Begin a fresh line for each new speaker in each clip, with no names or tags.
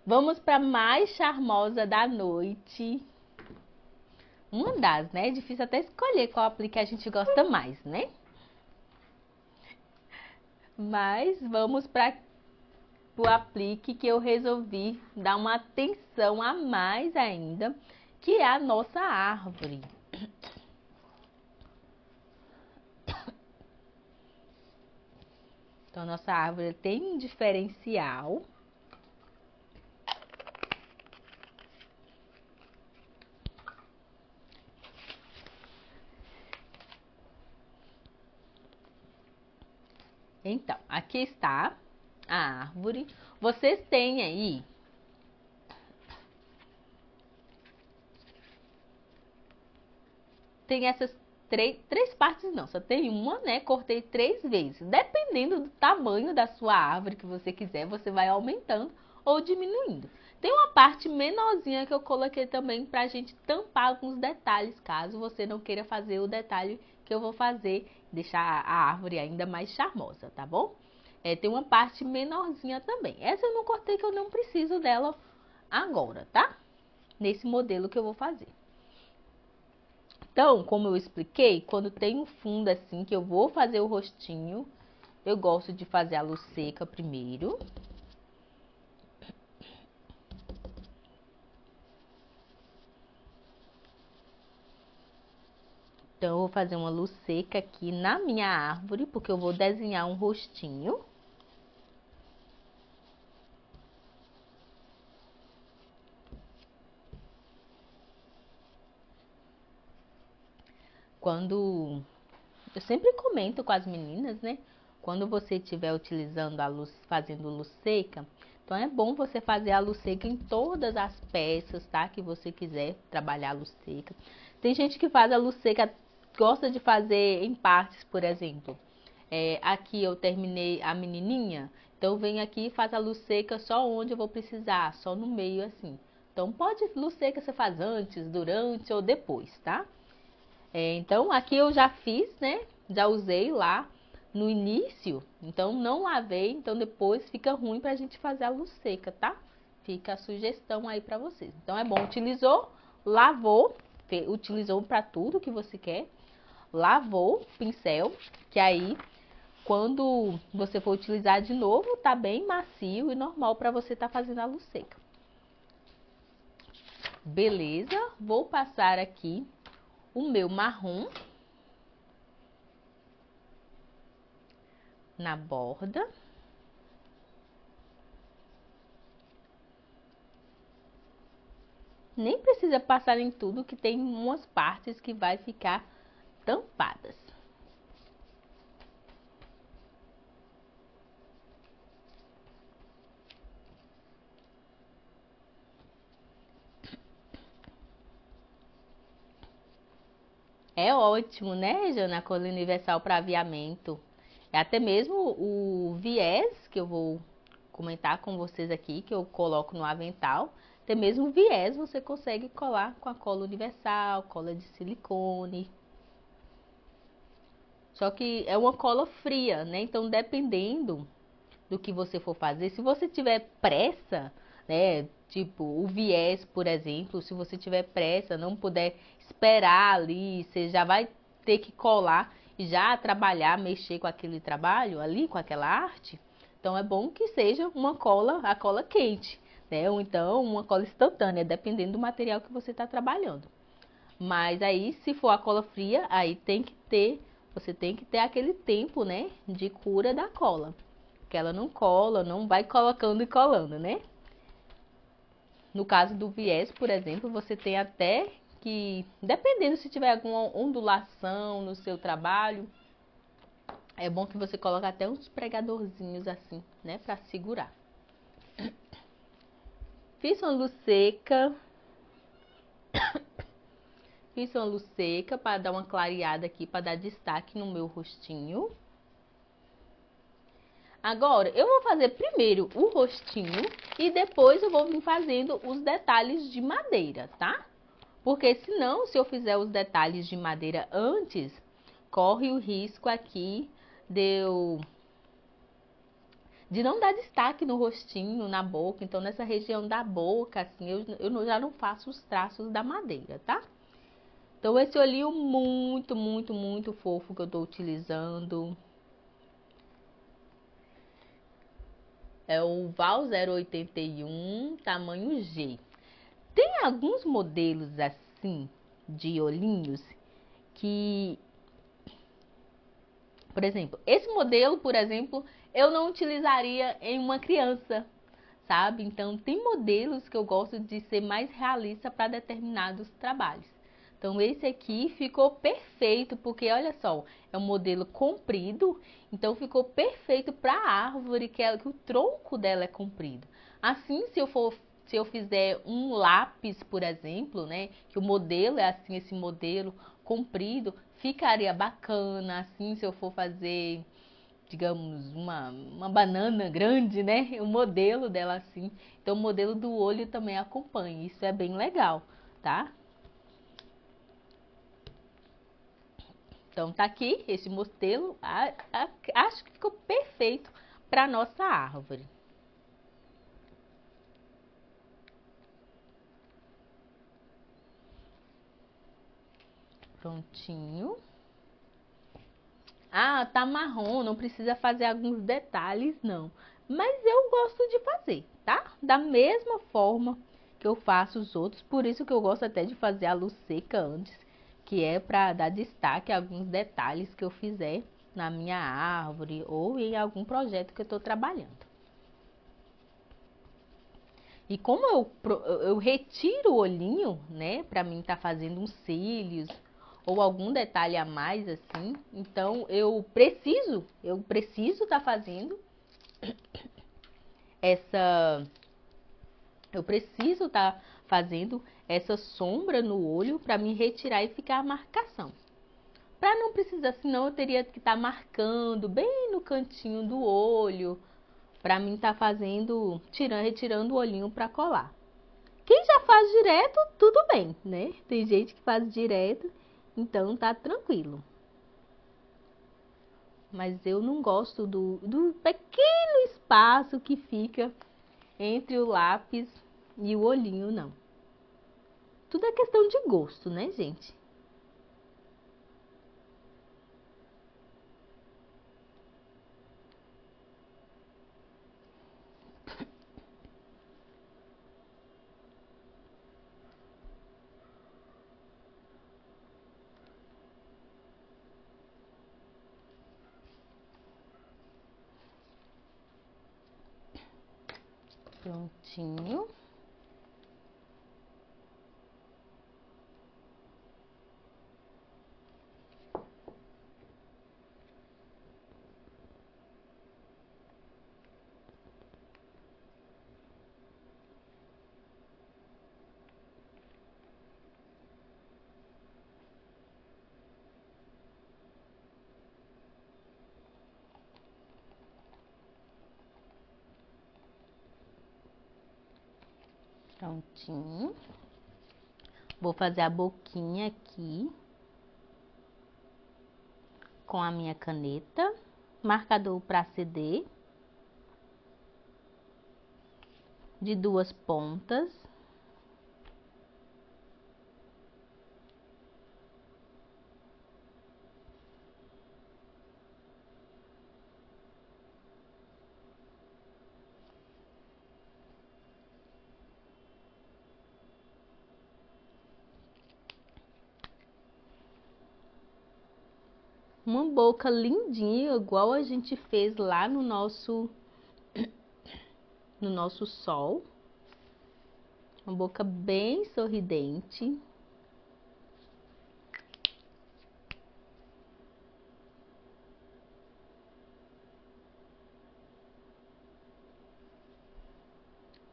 Vamos para mais charmosa da noite. Uma das, né? É difícil até escolher qual aplique a gente gosta mais, né? Mas vamos para o aplique que eu resolvi dar uma atenção a mais ainda, que é a nossa árvore. Então, a nossa árvore tem um diferencial. Então, aqui está a árvore. Vocês têm aí essas três partes não, só tem uma, né? Cortei 3 vezes. Dependendo do tamanho da sua árvore que você quiser, você vai aumentando ou diminuindo. Tem uma parte menorzinha que eu coloquei também pra gente tampar alguns detalhes, caso você não queira fazer o detalhe que eu vou fazer, deixar a árvore ainda mais charmosa, tá bom? Tem uma parte menorzinha também. Essa eu não cortei, que eu não preciso dela agora, tá? Nesse modelo que eu vou fazer. Então, como eu expliquei, quando tem um fundo assim, que eu vou fazer o rostinho, eu gosto de fazer a luz seca primeiro. Então, eu vou fazer uma luz seca aqui na minha árvore, porque eu vou desenhar um rostinho. Quando... Eu sempre comento com as meninas, né? Quando você estiver utilizando a luz, fazendo luz seca, então é bom você fazer a luz seca em todas as peças, tá? Que você quiser trabalhar a luz seca. Tem gente que faz a luz seca, gosta de fazer em partes, por exemplo. Aqui eu terminei a menininha, então vem aqui e faz a luz seca só onde eu vou precisar, só no meio assim. Então pode luz seca você faz antes, durante ou depois, tá? Então aqui eu já fiz, né? Já usei lá no início, então não lavei, então depois fica ruim pra gente fazer a luz seca, tá? Fica a sugestão aí pra vocês. Então é bom, utilizou, lavou, utilizou pra tudo que você quer, lavou o pincel, que aí quando você for utilizar de novo, tá bem macio e normal pra você tá fazendo a luz seca. Beleza, vou passar aqui o meu marrom na borda. Nem precisa passar em tudo, que tem umas partes que vai ficar tampadas. É ótimo, né, Jana? A cor universal para aviamento. É até mesmo o viés que eu vou comentar com vocês aqui, que eu coloco no avental. Até mesmo o viés você consegue colar com a cola universal, cola de silicone. Só que é uma cola fria, né? Então, dependendo do que você for fazer, se você tiver pressa, né? Tipo, o viés, por exemplo, se você tiver pressa, não puder esperar ali, você já vai ter que colar e já trabalhar, mexer com aquele trabalho ali, com aquela arte. Então, é bom que seja uma cola, a cola quente, né? Ou então, uma cola instantânea, dependendo do material que você está trabalhando. Mas aí, se for a cola fria, aí tem que ter, você tem que ter aquele tempo, né, de cura da cola. Que ela não cola, não vai colocando e colando, né? No caso do viés, por exemplo, você tem até que, dependendo se tiver alguma ondulação no seu trabalho, é bom que você coloque até uns pregadorzinhos assim, né, pra segurar. Fiz uma luz seca. Fiz uma luz seca para dar uma clareada aqui, para dar destaque no meu rostinho. Agora, eu vou fazer primeiro o rostinho e depois eu vou vir fazendo os detalhes de madeira, tá? Porque senão, se eu fizer os detalhes de madeira antes, corre o risco aqui de eu de não dar destaque no rostinho, na boca. Então, nessa região da boca, assim, eu já não faço os traços da madeira, tá? Então, esse olhinho muito, muito, muito fofo que eu tô utilizando é o Val 081, tamanho G. Tem alguns modelos assim, de olhinhos, que... Por exemplo, esse modelo, por exemplo, eu não utilizaria em uma criança, sabe? Então, tem modelos que eu gosto de ser mais realista para determinados trabalhos. Então, esse aqui ficou perfeito, porque olha só, é um modelo comprido, então ficou perfeito para a árvore, que o tronco dela é comprido. Assim, se eu fizer um lápis, por exemplo, né, que o modelo é assim, esse modelo comprido, ficaria bacana. Assim, se eu for fazer, digamos, uma banana grande, né, o modelo dela assim, então o modelo do olho também acompanha, isso é bem legal, tá? Então tá aqui esse modelo, acho que ficou perfeito para nossa árvore. Prontinho. Ah, tá marrom, não precisa fazer alguns detalhes, não. Mas eu gosto de fazer, tá? Da mesma forma que eu faço os outros, por isso que eu gosto até de fazer a luz seca antes, que é para dar destaque a alguns detalhes que eu fizer na minha árvore ou em algum projeto que eu tô trabalhando. E como eu retiro o olhinho, né, pra mim tá fazendo uns cílios ou algum detalhe a mais assim, então eu preciso tá fazendo essa, eu preciso tá fazendo essa sombra no olho pra me retirar e ficar a marcação. Pra não precisar, senão eu teria que estar marcando bem no cantinho do olho, pra mim tá fazendo, retirando o olhinho pra colar. Quem já faz direto, tudo bem, né? Tem gente que faz direto, então tá tranquilo. Mas eu não gosto do pequeno espaço que fica entre o lápis e o olhinho, não. Tudo é questão de gosto, né, gente? Prontinho. Prontinho. Vou fazer a boquinha aqui com a minha caneta, marcador para CD de 2 pontas. Uma boca lindinha, igual a gente fez lá no nosso sol. Uma boca bem sorridente.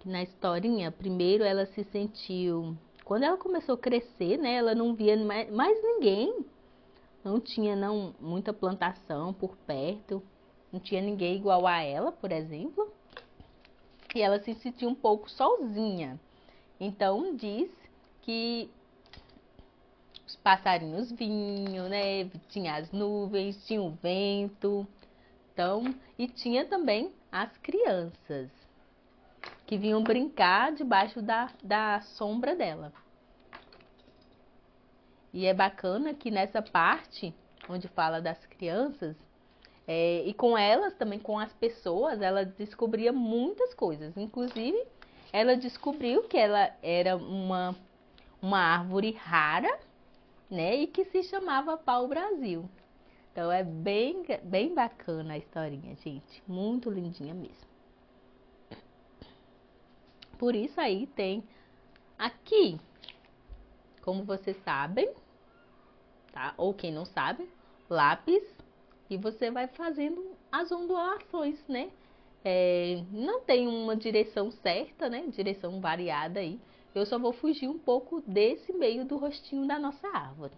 Na historinha, primeiro ela se sentiu... Quando ela começou a crescer, né? Ela não via mais ninguém. Não tinha muita plantação por perto. Não tinha ninguém igual a ela, por exemplo. E ela se sentiu um pouco sozinha. Então diz que os passarinhos vinham, né? Tinha as nuvens, tinha o vento. Então, e tinha também as crianças que vinham brincar debaixo da sombra dela. E é bacana que nessa parte onde fala das crianças, e com elas também, com as pessoas, ela descobria muitas coisas. Inclusive, ela descobriu que ela era uma árvore rara, né? E que se chamava pau-brasil. Então é bem bacana a historinha, gente. Muito lindinha mesmo. Por isso aí tem aqui, como vocês sabem, tá? Ou quem não sabe, lápis. E você vai fazendo as ondulações, né? Não tem uma direção certa, né? Direção variada aí. Eu só vou fugir um pouco desse meio do rostinho da nossa árvore.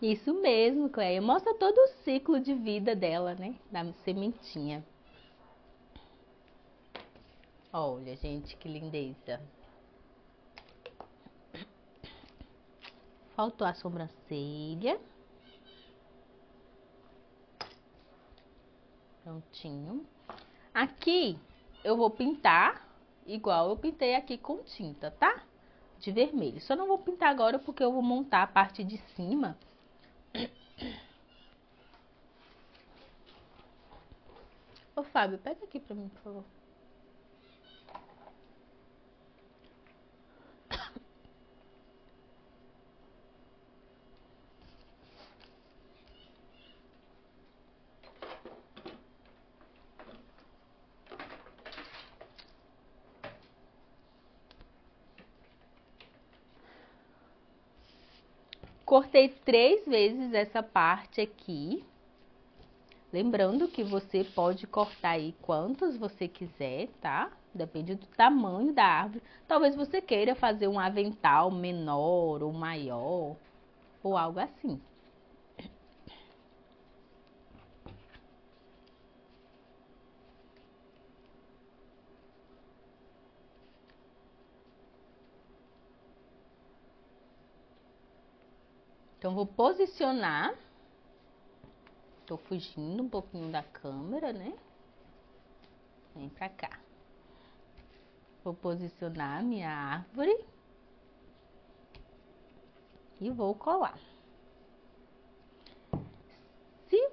Isso mesmo, Cleia. Mostra todo o ciclo de vida dela, né? Da sementinha. Olha, gente, que lindeza. Faltou a sobrancelha. Prontinho. Aqui eu vou pintar igual eu pintei aqui com tinta, tá? De vermelho. Só não vou pintar agora porque eu vou montar a parte de cima. Ô, Fábio, pega aqui pra mim, por favor. Cortei 3 vezes essa parte aqui. Lembrando que você pode cortar aí quantos você quiser, tá? Depende do tamanho da árvore. Talvez você queira fazer um avental menor ou maior, ou algo assim. Então, vou posicionar. Tô fugindo um pouquinho da câmera, né? Vem pra cá. Vou posicionar a minha árvore. E vou colar. Se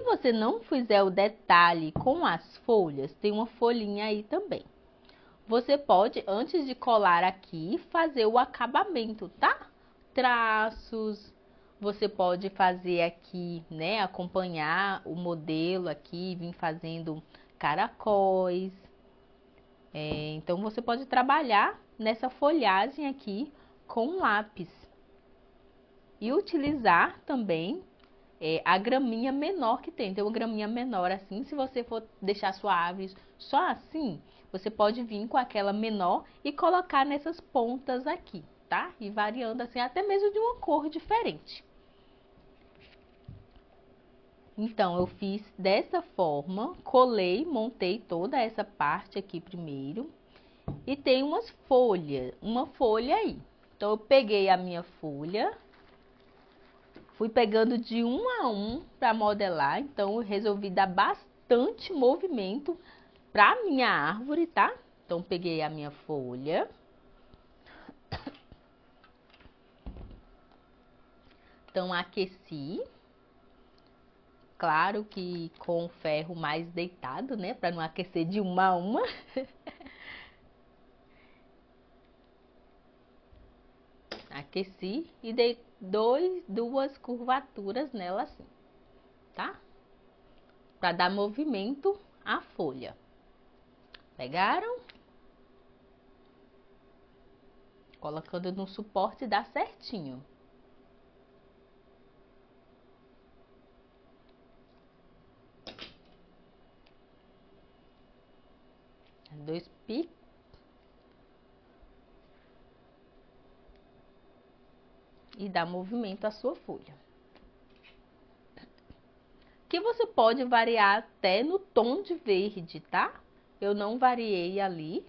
você não fizer o detalhe com as folhas, tem uma folhinha aí também. Você pode, antes de colar aqui, fazer o acabamento, tá? Traços, você pode fazer aqui, né? Acompanhar o modelo aqui, vir fazendo caracóis. Então, você pode trabalhar nessa folhagem aqui com lápis. E utilizar também a graminha menor que tem. Tem uma graminha menor assim, se você for deixar sua árvore só assim, você pode vir com aquela menor e colocar nessas pontas aqui, tá? E variando assim, até mesmo de uma cor diferente. Então, eu fiz dessa forma, colei, montei toda essa parte aqui primeiro. E tem uma folha aí. Então, eu peguei a minha folha, fui pegando de um a um para modelar, então eu resolvi dar bastante movimento para minha árvore, tá? Então peguei a minha folha. Então aqueci. Claro que com o ferro mais deitado, né, para não aquecer de uma a uma. Aqueci e dei duas curvaturas nela assim, tá? Para dar movimento à folha. Pegaram? Colocando no suporte dá certinho. Dois picos. E dá movimento à sua folha. Que você pode variar até no tom de verde, tá? Eu não variei ali.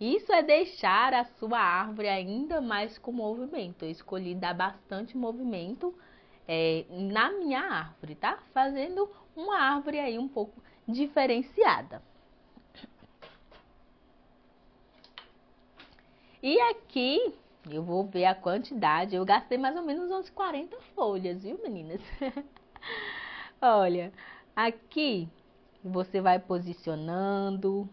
Isso é deixar a sua árvore ainda mais com movimento. Eu escolhi dar bastante movimento na minha árvore, tá? Fazendo uma árvore aí um pouco diferenciada. E aqui, eu vou ver a quantidade. Eu gastei mais ou menos umas 40 folhas, viu, meninas? Olha, aqui você vai posicionando,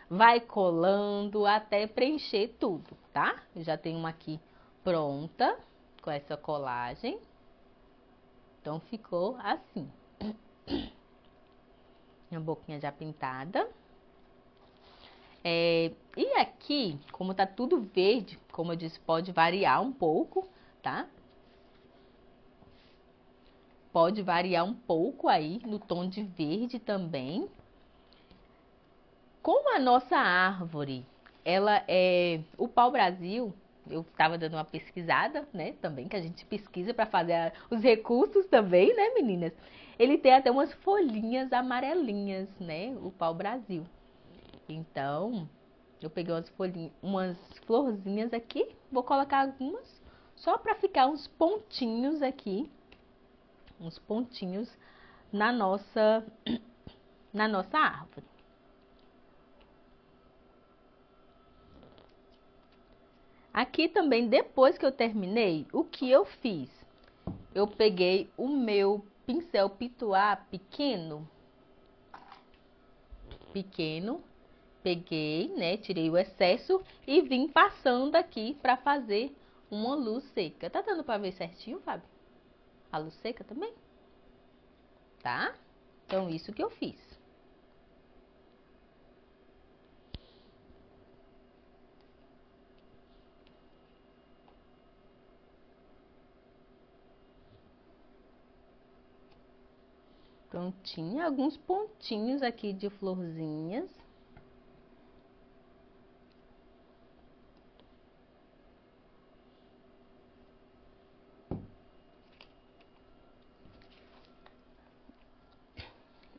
vai colando até preencher tudo, tá? Eu já tenho uma aqui pronta com essa colagem. Então, ficou assim. Minha boquinha já pintada. E aqui, como tá tudo verde, como eu disse, pode variar um pouco, tá? Pode variar um pouco aí no tom de verde também. Como a nossa árvore, ela é o pau-brasil, eu estava dando uma pesquisada, né, também, que a gente pesquisa para fazer os recursos também, né, meninas? Ele tem até umas folhinhas amarelinhas, né, o pau-brasil. Então, eu peguei umas florzinhas aqui, vou colocar algumas, só para ficar uns pontinhos aqui, uns pontinhos na nossa árvore. Aqui também, depois que eu terminei, o que eu fiz? Eu peguei o meu pincel pituá pequeno, peguei, né, tirei o excesso e vim passando aqui para fazer uma luz seca. Tá dando para ver certinho, Fábio? A luz seca também? Tá? Então, isso que eu fiz. Prontinho, alguns pontinhos aqui de florzinhas.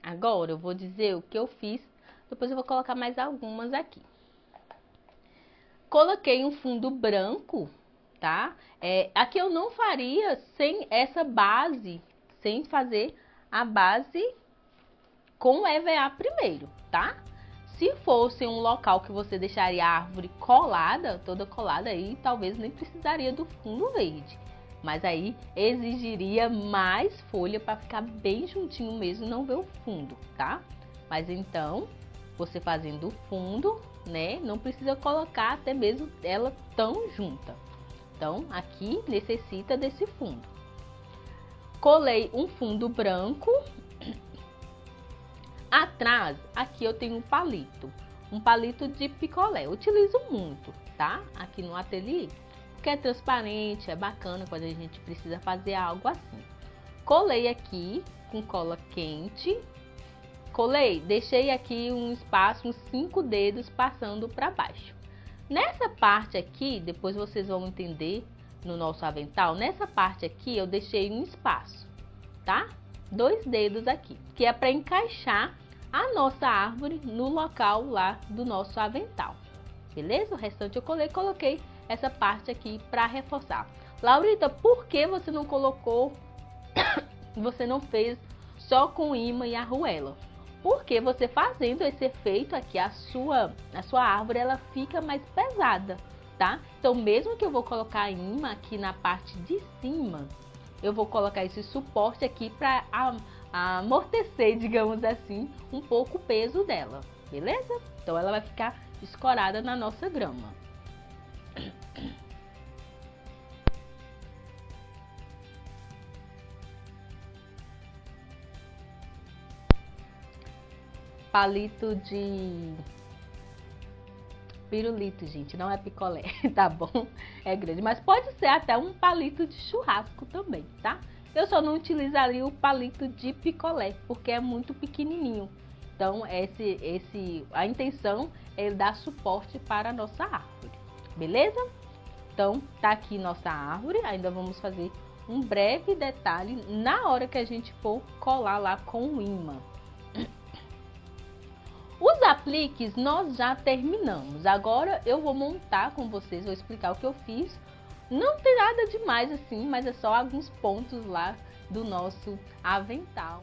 Agora eu vou dizer o que eu fiz, depois eu vou colocar mais algumas aqui. Coloquei um fundo branco, tá? Aqui eu não faria sem essa base, sem fazer a base com EVA primeiro, tá? Se fosse um local que você deixaria a árvore colada, toda colada, aí talvez nem precisaria do fundo verde. Mas aí exigiria mais folha para ficar bem juntinho mesmo e não ver o fundo, tá? Mas então, você fazendo o fundo, né, não precisa colocar até mesmo ela tão junta. Então, aqui necessita desse fundo. Colei um fundo branco. Atrás, aqui eu tenho um palito de picolé. Eu utilizo muito, tá? Aqui no ateliê, porque é transparente, é bacana quando a gente precisa fazer algo assim. Colei aqui com cola quente. Colei, deixei aqui um espaço, uns 5 dedos passando para baixo. Nessa parte aqui, depois vocês vão entender no nosso avental, nessa parte aqui eu deixei um espaço, tá? 2 dedos aqui, que é para encaixar a nossa árvore no local lá do nosso avental, beleza? O restante eu coloquei essa parte aqui para reforçar. Laurita, por que você não colocou, você não fez só com imã e arruela? Porque você fazendo esse efeito aqui, a sua árvore, ela fica mais pesada, tá? Então, mesmo que eu vou colocar imã aqui na parte de cima, eu vou colocar esse suporte aqui para amortecer, digamos assim, um pouco o peso dela, beleza? Então, ela vai ficar escorada na nossa grama. Palito de pirulito, gente, não é picolé, tá bom? É grande, mas pode ser até um palito de churrasco também, tá? Eu só não utilizaria o palito de picolé, porque é muito pequenininho. Então, a intenção é dar suporte para a nossa árvore, beleza? Então, tá aqui nossa árvore, ainda vamos fazer um breve detalhe na hora que a gente for colar lá com o ímã. Os apliques nós já terminamos, agora eu vou montar com vocês, vou explicar o que eu fiz. Não tem nada demais assim, mas é só alguns pontos lá do nosso avental.